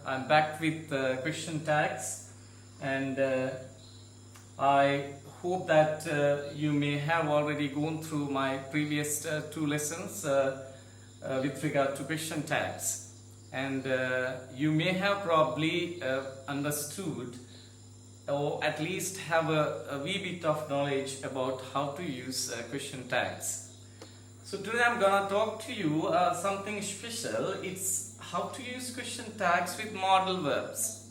I'm back with question tags, and I hope that you may have already gone through my previous two lessons with regard to question tags, and you may have probably understood or at least have a wee bit of knowledge about how to use question tags. So today I'm gonna talk to you something special. It's how to use question tags with modal verbs.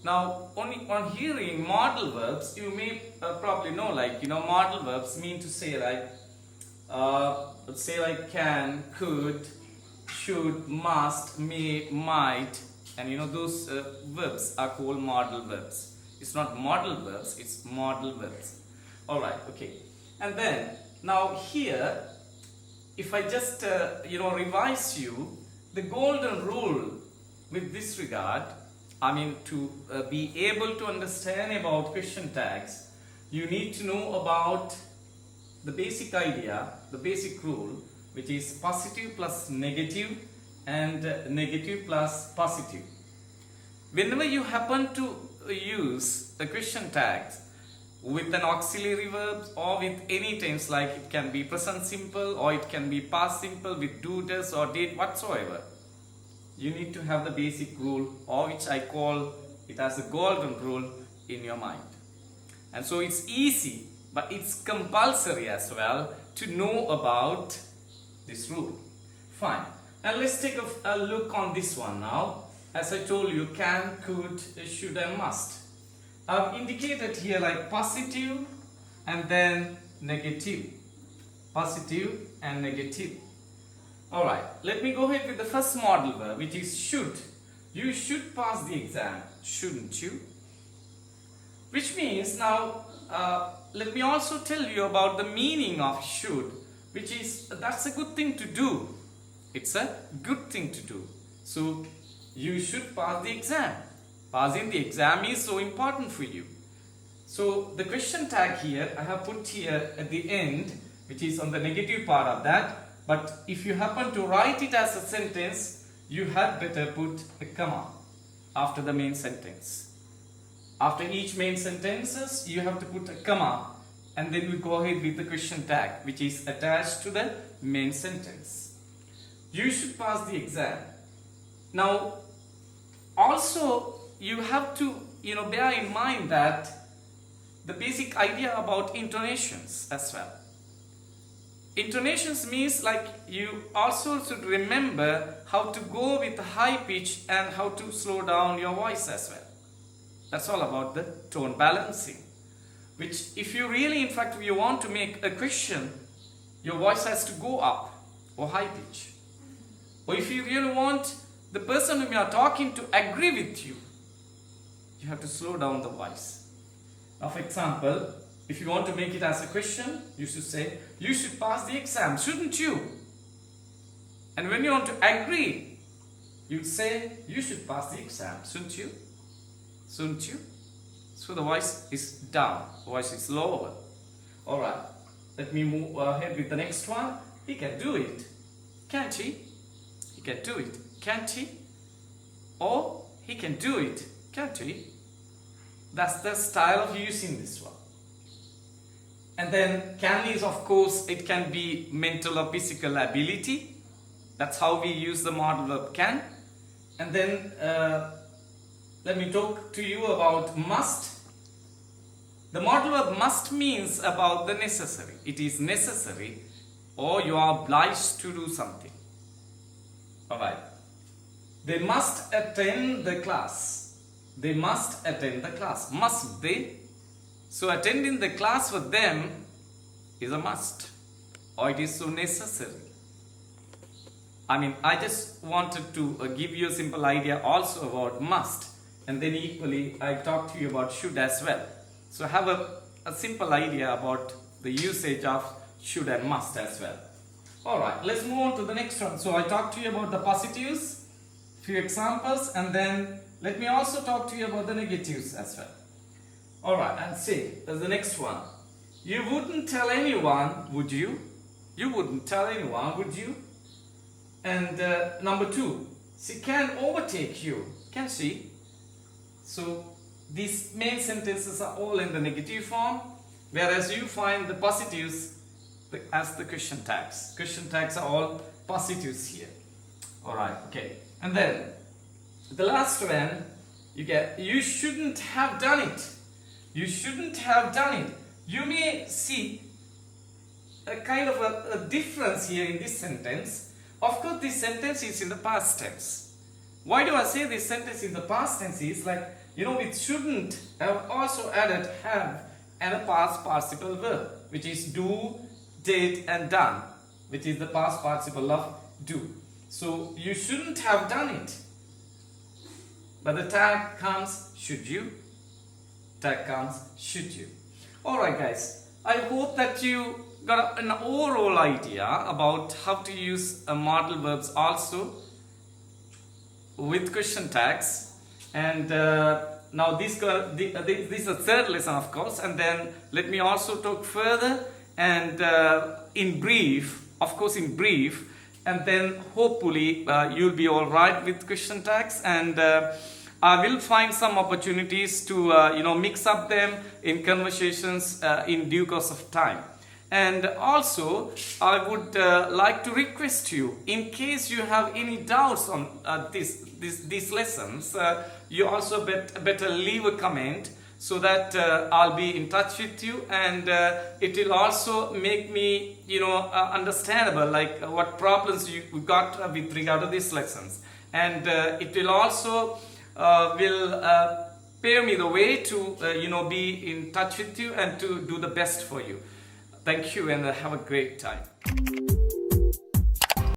Now, on hearing modal verbs, you may probably know, modal verbs mean to say let's say like can, could, should, must, may, might, and those verbs are called modal verbs. It's not modal verbs, it's modal verbs. Alright, okay. And then, now here, if I just revise you, the golden rule with this regard, to be able to understand about question tags, you need to know about the basic idea, the basic rule, which is positive plus negative and negative plus positive. Whenever you happen to use the question tags with an auxiliary verb or with any tense, like it can be present simple or it can be past simple with do, does or did whatsoever, you need to have the basic rule, or which I call it as the golden rule, in your mind. And so it's easy, but it's compulsory as well to know about this rule. Fine. And let's take a look on this one now. As I told you, can, could, should and must. I've indicated here like positive and then negative. Positive and negative. Alright, let me go ahead with the first modal verb, which is should. You should pass the exam, shouldn't you? Which means now, let me also tell you about the meaning of should, which is, that's a good thing to do. It's a good thing to do. So, you should pass the exam. Passing the exam is so important for you. So the question tag here, I have put here at the end, which is on the negative part of that. But if you happen to write it as a sentence, you had better put a comma after the main sentence. After each main sentences, you have to put a comma, and then we go ahead with the question tag, which is attached to the main sentence. You should pass the exam. Now, also, you have to bear in mind that the basic idea about intonations as well. Intonations means like you also should remember how to go with high pitch and how to slow down your voice as well. That's all about the tone balancing. Which if you really, in fact, if you want to make a question, your voice has to go up or high pitch. Or if you really want the person whom you are talking to agree with you, you have to slow down the voice. Now, for example, if you want to make it as a question, you should say, you should pass the exam, shouldn't you? And when you want to agree, you'd say, you should pass the exam, shouldn't you? Shouldn't you? So the voice is down, the voice is lower. Alright, let me move ahead with the next one. He can do it, can't he? He can do it, can't he? Or he can do it, can't he? That's the style of using this one. And then can is, of course, it can be mental or physical ability. That's how we use the modal verb can. And then let me talk to you about must. The modal verb must means about the necessary. It is necessary or you are obliged to do something. Alright. They must attend the class. They must attend the class. Must they? So attending the class for them is a must, or it is so necessary. I just wanted to give you a simple idea also about must, and then equally I talked to you about should as well. So have a simple idea about the usage of should and must as well. Alright, let's move on to the next one. So I talked to you about the positives, few examples, and then let me also talk to you about the negatives as well. Alright, and see, there's the next one. You wouldn't tell anyone, would you? You wouldn't tell anyone, would you? And number 2, she can overtake you. Can she? So these main sentences are all in the negative form, whereas you find the positives as the question tags. Question tags are all positives here. Alright, okay. And then the last one, you get, you shouldn't have done it. You shouldn't have done it. You may see a kind of a difference here in this sentence. Of course, this sentence is in the past tense. Why do I say this sentence in the past tense? Is like, with shouldn't, I have also added have and a past participle verb, which is do, did, and done, which is the past participle of do. So you shouldn't have done it. But the tag comes should you. Tag comes should you. Alright guys, I hope that you got an overall idea about how to use modal verbs also with question tags. And now this is the third lesson, of course, and then let me also talk further and in brief, and then hopefully you'll be all right with question tags, and I will find some opportunities to mix up them in conversations in due course of time. And also, I would like to request you, in case you have any doubts on these lessons, you also better leave a comment so that I'll be in touch with you, and it will also make me, understandable, like what problems you got with regard to these lessons, and it will also pave me the way to be in touch with you and to do the best for you. Thank you, and have a great time.